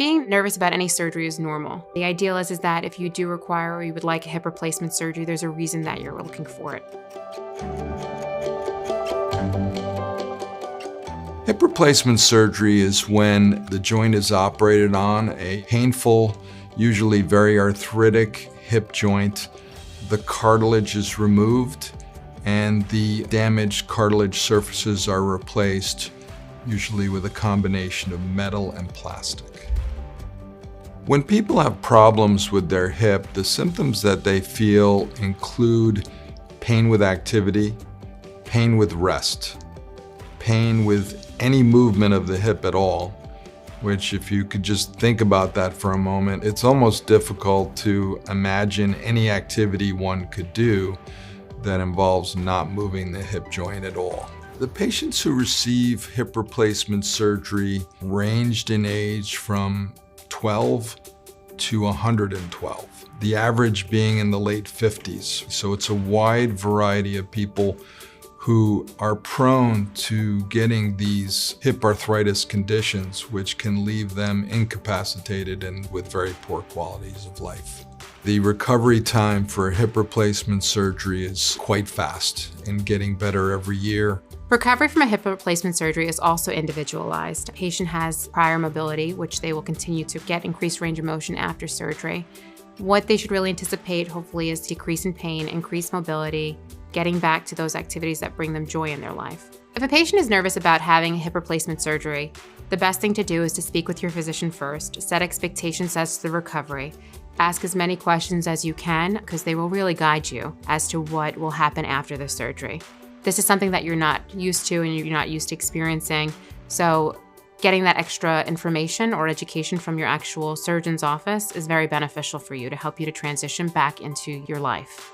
Being nervous about any surgery is normal. The ideal is that if you do require or you would like a hip replacement surgery, there's a reason that you're looking for it. Hip replacement surgery is when the joint is operated on, a painful, usually very arthritic hip joint. The cartilage is removed and the damaged cartilage surfaces are replaced, usually with a combination of metal and plastic. When people have problems with their hip, the symptoms that they feel include pain with activity, pain with rest, pain with any movement of the hip at all, which if you could just think about that for a moment, it's almost difficult to imagine any activity one could do that involves not moving the hip joint at all. The patients who receive hip replacement surgery ranged in age from 12 to 112, the average being in the late 50s. So it's a wide variety of people who are prone to getting these hip arthritis conditions, which can leave them incapacitated and with very poor qualities of life. The recovery time for hip replacement surgery is quite fast and getting better every year. Recovery from a hip replacement surgery is also individualized. A patient has prior mobility, which they will continue to get increased range of motion after surgery. What they should really anticipate, hopefully, is decrease in pain, increased mobility, getting back to those activities that bring them joy in their life. If a patient is nervous about having a hip replacement surgery, the best thing to do is to speak with your physician first, set expectations as to the recovery, ask as many questions as you can because they will really guide you as to what will happen after the surgery. This is something that you're not used to and you're not used to experiencing, so getting that extra information or education from your actual surgeon's office is very beneficial for you to help you to transition back into your life.